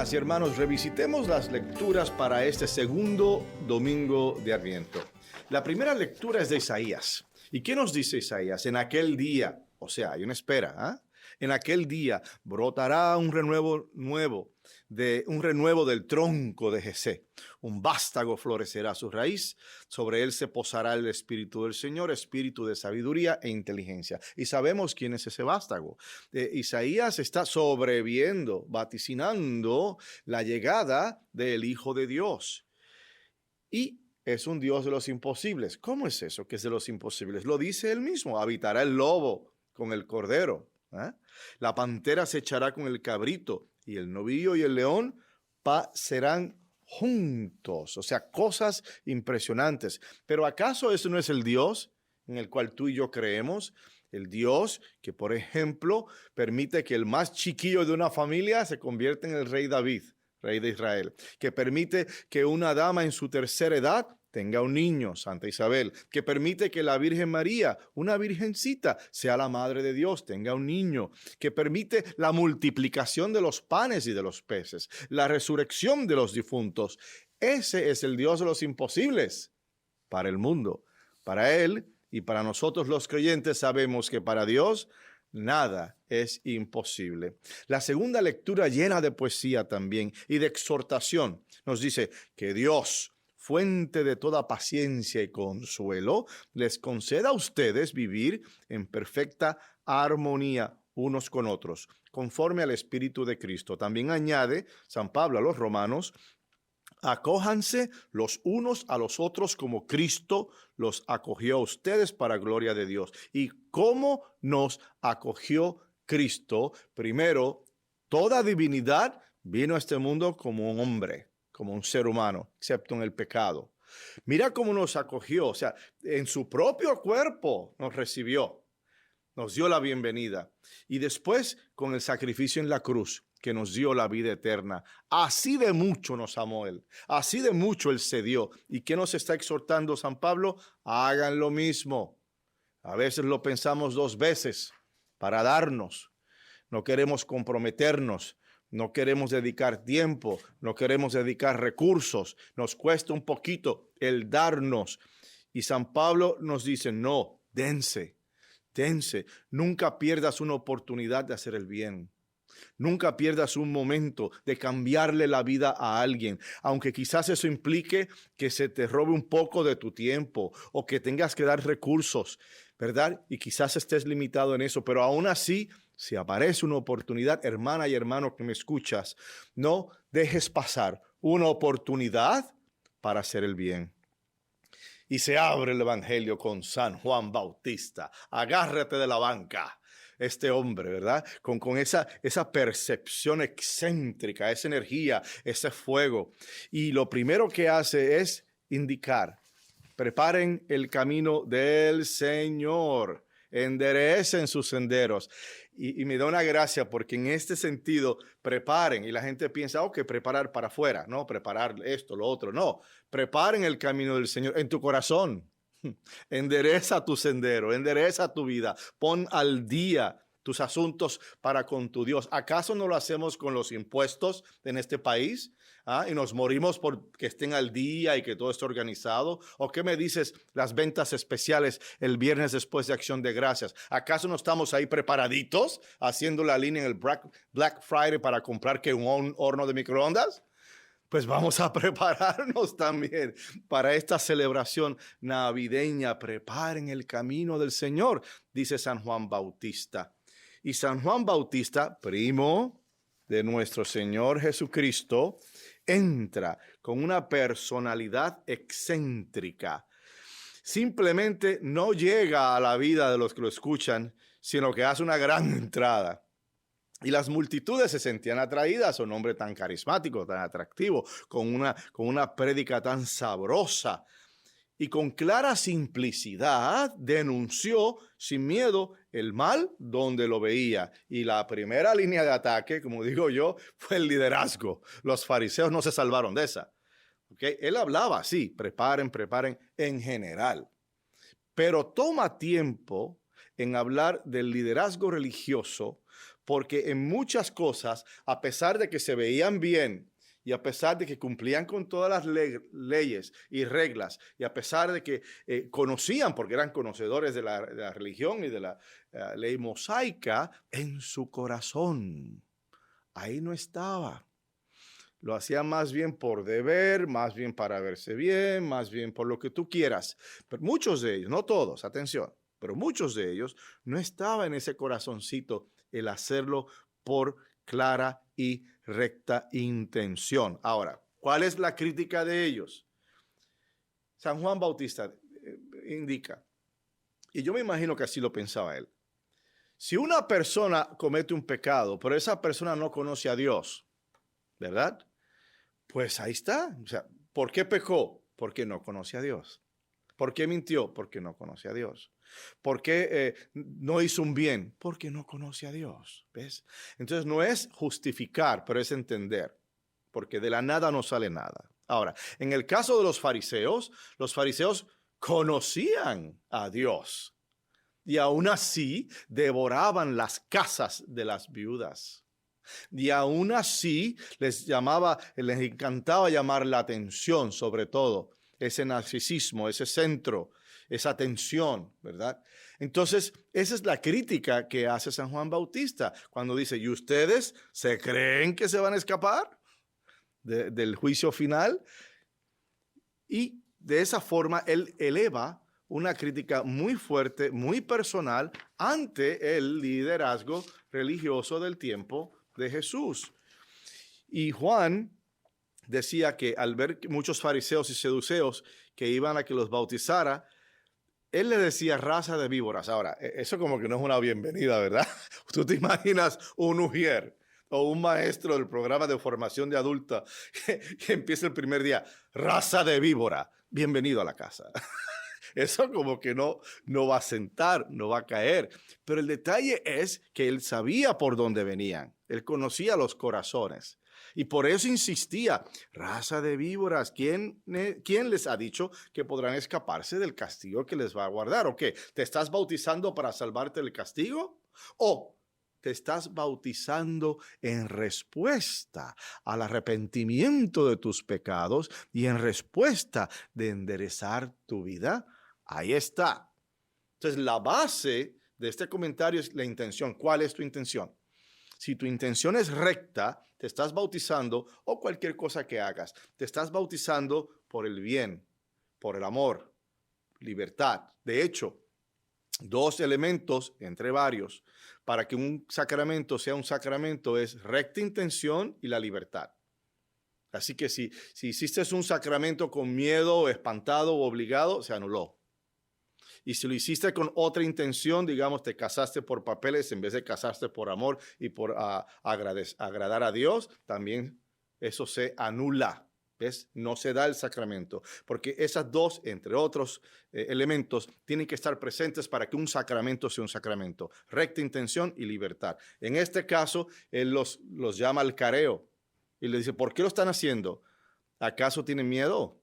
Hermanas y hermanos, revisitemos las lecturas para este segundo domingo de Adviento. La primera lectura es de Isaías. ¿Y qué nos dice Isaías? En aquel día, o sea, hay una espera, en aquel día brotará un renuevo del tronco de Jesé. Un vástago florecerá a su raíz. Sobre él se posará el Espíritu del Señor, espíritu de sabiduría e inteligencia. Y sabemos quién es ese vástago. Isaías está sobreviendo, vaticinando la llegada del Hijo de Dios. Y es un Dios de los imposibles. ¿Cómo es eso que es de los imposibles? Lo dice él mismo. Habitará el lobo con el cordero. La pantera se echará con el cabrito y el novillo y el león serán juntos. O sea, cosas impresionantes. Pero ¿acaso eso no es el Dios en el cual tú y yo creemos? El Dios que, por ejemplo, permite que el más chiquillo de una familia se convierta en el rey David, rey de Israel. Que permite que una dama en su tercera edad tenga un niño, Santa Isabel, que permite que la Virgen María, una virgencita, sea la madre de Dios, tenga un niño, que permite la multiplicación de los panes y de los peces, la resurrección de los difuntos. Ese es el Dios de los imposibles para el mundo. Para Él y para nosotros los creyentes sabemos que para Dios nada es imposible. La segunda lectura, llena de poesía también y de exhortación, nos dice que Dios, fuente de toda paciencia y consuelo, les conceda a ustedes vivir en perfecta armonía unos con otros, conforme al Espíritu de Cristo. También añade San Pablo a los romanos: acójanse los unos a los otros como Cristo los acogió a ustedes para gloria de Dios. ¿Y cómo nos acogió Cristo? Primero, toda divinidad vino a este mundo como un hombre, como un ser humano, excepto en el pecado. Mira cómo nos acogió, o sea, en su propio cuerpo nos recibió, nos dio la bienvenida. Y después con el sacrificio en la cruz, que nos dio la vida eterna. Así de mucho nos amó Él, así de mucho Él se dio. ¿Y qué nos está exhortando San Pablo? Hagan lo mismo. A veces lo pensamos dos veces para darnos. No queremos comprometernos. No queremos dedicar tiempo, no queremos dedicar recursos, nos cuesta un poquito el darnos. Y San Pablo nos dice, no, dense, nunca pierdas una oportunidad de hacer el bien. Nunca pierdas un momento de cambiarle la vida a alguien, aunque quizás eso implique que se te robe un poco de tu tiempo o que tengas que dar recursos, ¿verdad? Y quizás estés limitado en eso, pero aún así, si aparece una oportunidad, hermana y hermano que me escuchas, no dejes pasar una oportunidad para hacer el bien. Y se abre el Evangelio con San Juan Bautista. Agárrate de la banca. Este hombre, ¿verdad? Con esa percepción excéntrica, esa energía, ese fuego. Y lo primero que hace es indicar: preparen el camino del Señor, enderecen sus senderos. Y me da una gracia porque en este sentido, preparen, y la gente piensa, ok, preparar para afuera, no, preparar esto, lo otro, no, preparen el camino del Señor en tu corazón. Endereza tu sendero, endereza tu vida, pon al día tus asuntos para con tu Dios. ¿Acaso no lo hacemos con los impuestos en este país? Y nos morimos por que estén al día y que todo esté organizado. ¿O qué me dices las ventas especiales el viernes después de Acción de Gracias? ¿Acaso no estamos ahí preparaditos haciendo la línea en el Black Friday para comprar que un horno de microondas? Pues vamos a prepararnos también para esta celebración navideña. Preparen el camino del Señor, dice San Juan Bautista. Y San Juan Bautista, primo de nuestro Señor Jesucristo, entra con una personalidad excéntrica. Simplemente no llega a la vida de los que lo escuchan, sino que hace una gran entrada. Y las multitudes se sentían atraídas a un hombre tan carismático, tan atractivo, con una prédica tan sabrosa. Y con clara simplicidad denunció sin miedo el mal donde lo veía. Y la primera línea de ataque, como digo yo, fue el liderazgo. Los fariseos no se salvaron de esa. ¿Okay? Él hablaba así, preparen en general. Pero toma tiempo en hablar del liderazgo religioso, porque en muchas cosas, a pesar de que se veían bien y a pesar de que cumplían con todas las leyes y reglas, y a pesar de que conocían, porque eran conocedores de la religión y de la ley mosaica, en su corazón, ahí no estaba. Lo hacían más bien por deber, más bien para verse bien, más bien por lo que tú quieras. Pero muchos de ellos, no todos, atención, pero muchos de ellos no estaba en ese corazoncito el hacerlo por clara y recta intención. Ahora, ¿cuál es la crítica de ellos? San Juan Bautista indica, y yo me imagino que así lo pensaba él, si una persona comete un pecado, pero esa persona no conoce a Dios, ¿verdad? Pues ahí está. O sea, ¿por qué pecó? Porque no conoce a Dios. ¿Por qué mintió? Porque no conoce a Dios. ¿Por qué no hizo un bien? Porque no conoce a Dios. ¿Ves? Entonces no es justificar, pero es entender. Porque de la nada no sale nada. Ahora, en el caso de los fariseos conocían a Dios. Y aún así devoraban las casas de las viudas. Y aún así les encantaba llamar la atención, sobre todo, ese narcisismo, ese centro, esa atención, ¿verdad? Entonces, esa es la crítica que hace San Juan Bautista cuando dice, ¿y ustedes se creen que se van a escapar del juicio final? Y de esa forma, él eleva una crítica muy fuerte, muy personal, ante el liderazgo religioso del tiempo de Jesús. Y Juan decía que al ver muchos fariseos y saduceos que iban a que los bautizara, él le decía raza de víboras. Ahora, eso como que no es una bienvenida, ¿verdad? Tú te imaginas un ujier o un maestro del programa de formación de adulta que empieza el primer día, raza de víbora, bienvenido a la casa. Eso como que no va a sentar, no va a caer. Pero el detalle es que él sabía por dónde venían. Él conocía los corazones. Y por eso insistía, raza de víboras, ¿quién les ha dicho que podrán escaparse del castigo que les va a guardar? ¿O qué? ¿Te estás bautizando para salvarte del castigo? ¿O te estás bautizando en respuesta al arrepentimiento de tus pecados y en respuesta de enderezar tu vida? Ahí está. Entonces, la base de este comentario es la intención. ¿Cuál es tu intención? Si tu intención es recta, te estás bautizando, o cualquier cosa que hagas, te estás bautizando por el bien, por el amor, libertad. De hecho, dos elementos entre varios para que un sacramento sea un sacramento es recta intención y la libertad. Así que si hiciste un sacramento con miedo, espantado o obligado, se anuló. Y si lo hiciste con otra intención, digamos, te casaste por papeles en vez de casarte por amor y por agradar a Dios, también eso se anula. ¿Ves? No se da el sacramento, porque esas dos, entre otros elementos, tienen que estar presentes para que un sacramento sea un sacramento. Recta intención y libertad. En este caso, él los llama al careo y le dice, ¿por qué lo están haciendo? ¿Acaso tienen miedo?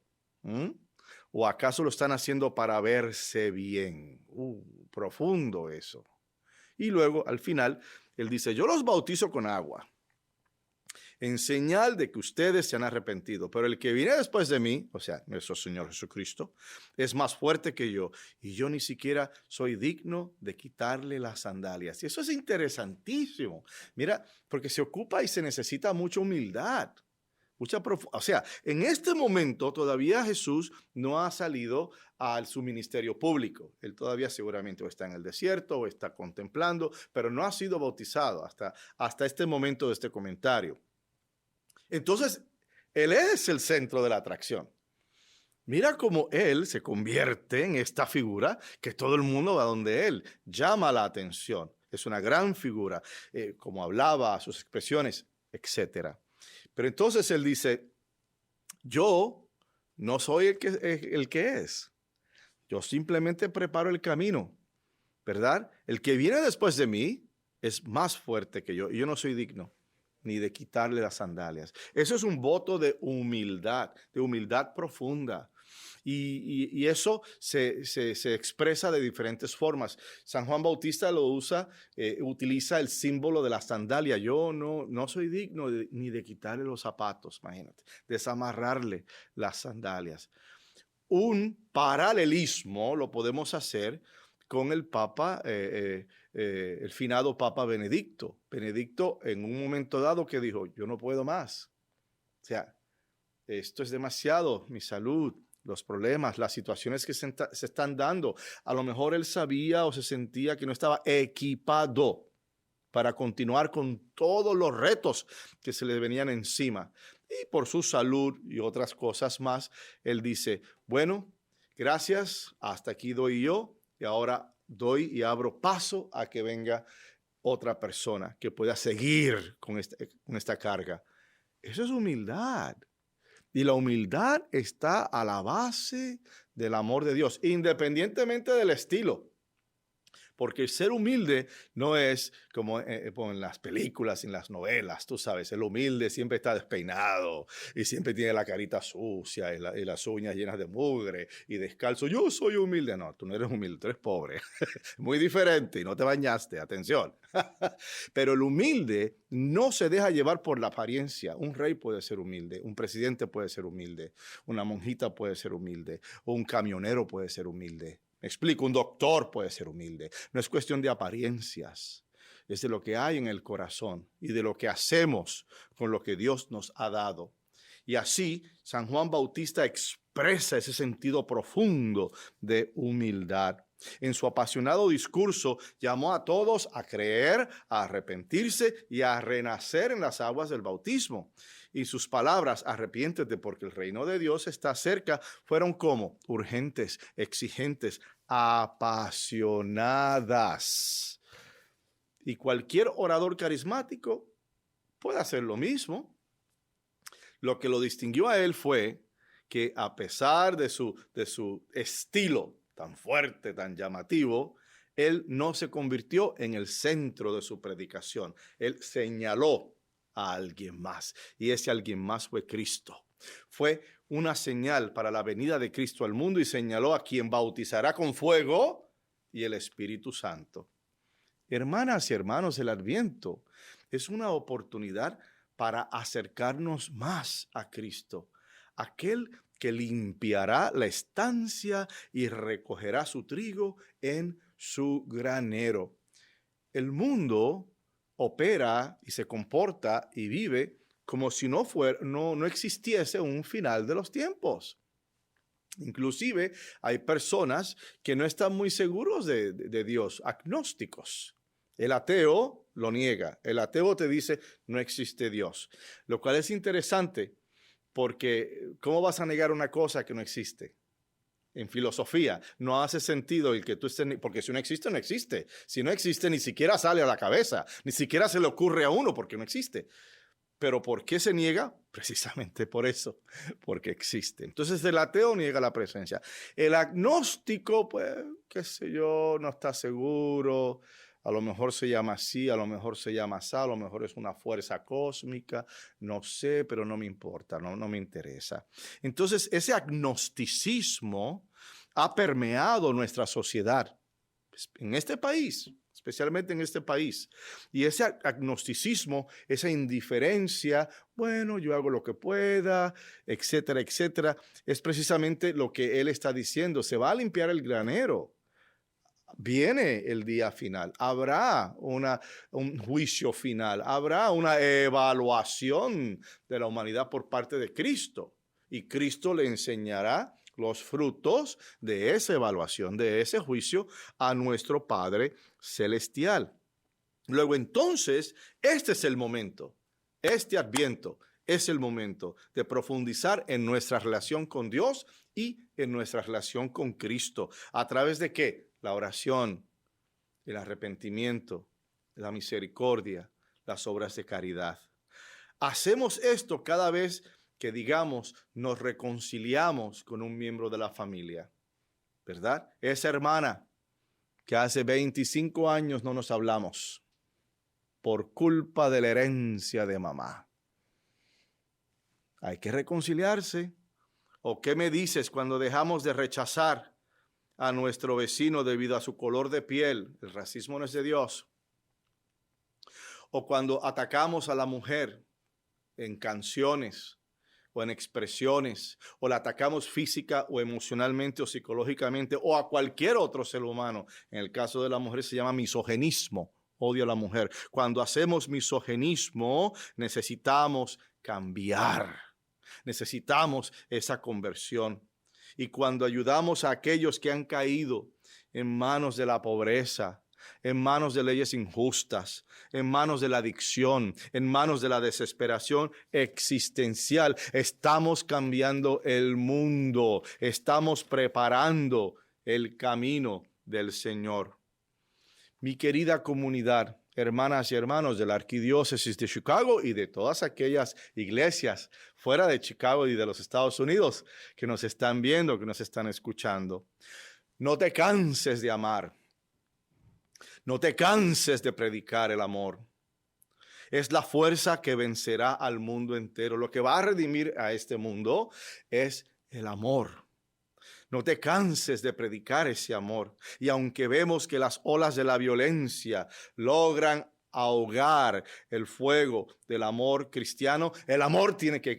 ¿O acaso lo están haciendo para verse bien? Profundo eso. Y luego, al final, él dice, yo los bautizo con agua, en señal de que ustedes se han arrepentido. Pero el que viene después de mí, o sea, nuestro Señor Jesucristo, es más fuerte que yo. Y yo ni siquiera soy digno de quitarle las sandalias. Y eso es interesantísimo. Mira, porque se ocupa y se necesita mucha humildad. O sea, en este momento todavía Jesús no ha salido a su ministerio público. Él todavía seguramente o está en el desierto o está contemplando, pero no ha sido bautizado hasta este momento de este comentario. Entonces, él es el centro de la atracción. Mira cómo él se convierte en esta figura que todo el mundo va donde él, llama la atención. Es una gran figura, como hablaba, sus expresiones, etcétera. Pero entonces él dice, yo no soy el que es. Yo simplemente preparo el camino, ¿verdad? El que viene después de mí es más fuerte que yo y yo no soy digno ni de quitarle las sandalias. Eso es un voto de humildad profunda. Y eso se expresa de diferentes formas. San Juan Bautista utiliza el símbolo de la sandalia. Yo no soy digno ni de quitarle los zapatos, imagínate, desamarrarle las sandalias. Un paralelismo lo podemos hacer con el Papa, el finado Papa Benedicto. Benedicto en un momento dado que dijo, yo no puedo más. O sea, esto es demasiado, mi salud, los problemas, las situaciones que se están dando. A lo mejor él sabía o se sentía que no estaba equipado para continuar con todos los retos que se le venían encima. Y por su salud y otras cosas más, él dice, bueno, gracias, hasta aquí doy yo, y ahora doy y abro paso a que venga otra persona que pueda seguir con esta carga. Eso es humildad. Y la humildad está a la base del amor de Dios, independientemente del estilo. Porque el ser humilde no es como en las películas, en las novelas, tú sabes, el humilde siempre está despeinado y siempre tiene la carita sucia y las uñas llenas de mugre y descalzo. Yo soy humilde. No, tú no eres humilde, tú eres pobre. Muy diferente y no te bañaste, atención. Pero el humilde no se deja llevar por la apariencia. Un rey puede ser humilde, un presidente puede ser humilde, una monjita puede ser humilde, o un camionero puede ser humilde. Me explico, un doctor puede ser humilde. No es cuestión de apariencias, es de lo que hay en el corazón y de lo que hacemos con lo que Dios nos ha dado. Y así, San Juan Bautista expresa ese sentido profundo de humildad. En su apasionado discurso, llamó a todos a creer, a arrepentirse y a renacer en las aguas del bautismo. Y sus palabras, arrepiéntete porque el reino de Dios está cerca, fueron como urgentes, exigentes, apasionadas. Y cualquier orador carismático puede hacer lo mismo. Lo que lo distinguió a él fue que a pesar de su estilo tan fuerte, tan llamativo, él no se convirtió en el centro de su predicación. Él señaló a alguien más, y ese alguien más fue Cristo. Fue una señal para la venida de Cristo al mundo y señaló a quien bautizará con fuego y el Espíritu Santo. Hermanas y hermanos, el Adviento es una oportunidad para acercarnos más a Cristo, aquel que limpiará la estancia y recogerá su trigo en su granero. El mundo opera y se comporta y vive como si no existiese un final de los tiempos. Inclusive hay personas que no están muy seguros de Dios, agnósticos. El ateo lo niega. El ateo te dice no existe Dios, lo cual es interesante porque ¿cómo vas a negar una cosa que no existe? En filosofía no hace sentido el que tú estés, porque si no existe, no existe. Si no existe, ni siquiera sale a la cabeza, ni siquiera se le ocurre a uno porque no existe. ¿Pero por qué se niega? Precisamente por eso, porque existe. Entonces el ateo niega la presencia. El agnóstico, pues, qué sé yo, no está seguro. A lo mejor se llama así, a lo mejor se llama así, a lo mejor es una fuerza cósmica, no sé, pero no me importa, no me interesa. Entonces ese agnosticismo ha permeado nuestra sociedad en este país, especialmente en este país. Y ese agnosticismo, esa indiferencia, bueno, yo hago lo que pueda, etcétera, etcétera, es precisamente lo que él está diciendo. Se va a limpiar el granero. Viene el día final, habrá un juicio final, habrá una evaluación de la humanidad por parte de Cristo. Y Cristo le enseñará los frutos de esa evaluación, de ese juicio a nuestro Padre Celestial. Luego entonces, este es el momento, este Adviento es el momento de profundizar en nuestra relación con Dios y en nuestra relación con Cristo. ¿A través de qué? La oración, el arrepentimiento, la misericordia, las obras de caridad. Hacemos esto cada vez que, digamos, nos reconciliamos con un miembro de la familia, ¿verdad? Esa hermana que hace 25 años no nos hablamos por culpa de la herencia de mamá. Hay que reconciliarse. ¿O qué me dices cuando dejamos de rechazar a nuestro vecino debido a su color de piel? El racismo no es de Dios. O cuando atacamos a la mujer en canciones o en expresiones, o la atacamos física o emocionalmente o psicológicamente, o a cualquier otro ser humano. En el caso de la mujer se llama misoginismo, odio a la mujer. Cuando hacemos misoginismo, necesitamos cambiar. Necesitamos esa conversión. Y cuando ayudamos a aquellos que han caído en manos de la pobreza, en manos de leyes injustas, en manos de la adicción, en manos de la desesperación existencial, estamos cambiando el mundo, estamos preparando el camino del Señor. Mi querida comunidad, hermanas y hermanos de la Arquidiócesis de Chicago y de todas aquellas iglesias fuera de Chicago y de los Estados Unidos que nos están viendo, que nos están escuchando, no te canses de amar. No te canses de predicar el amor. Es la fuerza que vencerá al mundo entero. Lo que va a redimir a este mundo es el amor. No te canses de predicar ese amor. Y aunque vemos que las olas de la violencia logran ahogar el fuego del amor cristiano, el amor tiene que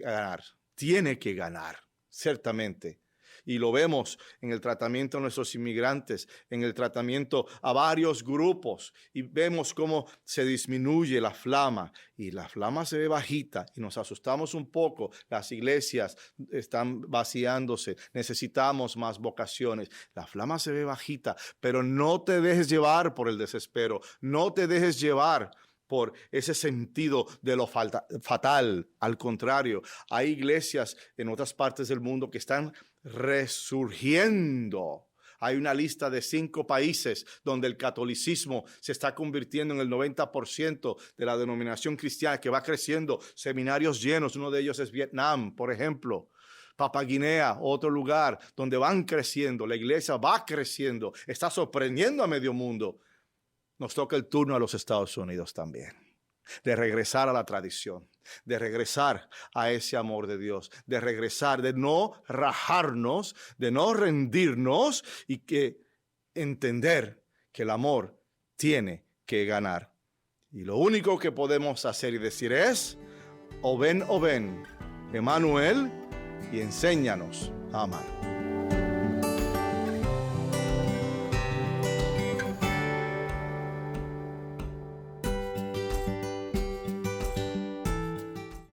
ganar, ciertamente. Y lo vemos en el tratamiento a nuestros inmigrantes, en el tratamiento a varios grupos. Y vemos cómo se disminuye la flama. Y la flama se ve bajita y nos asustamos un poco. Las iglesias están vaciándose. Necesitamos más vocaciones. La flama se ve bajita, pero no te dejes llevar por el desespero. No te dejes llevar por ese sentido de lo fatal. Al contrario, hay iglesias en otras partes del mundo que están resurgiendo. Hay una lista de 5 países donde el catolicismo se está convirtiendo en el 90% de la denominación cristiana, que va creciendo, seminarios llenos. Uno de ellos es Vietnam, por ejemplo. Papua Guinea, otro lugar donde van creciendo. La iglesia va creciendo, está sorprendiendo a medio mundo. Nos toca el turno a los Estados Unidos también, de regresar a la tradición, de regresar a ese amor de Dios, de regresar, de no rajarnos, de no rendirnos y que entender que el amor tiene que ganar. Y lo único que podemos hacer y decir es, o ven, Emmanuel, y enséñanos a amar.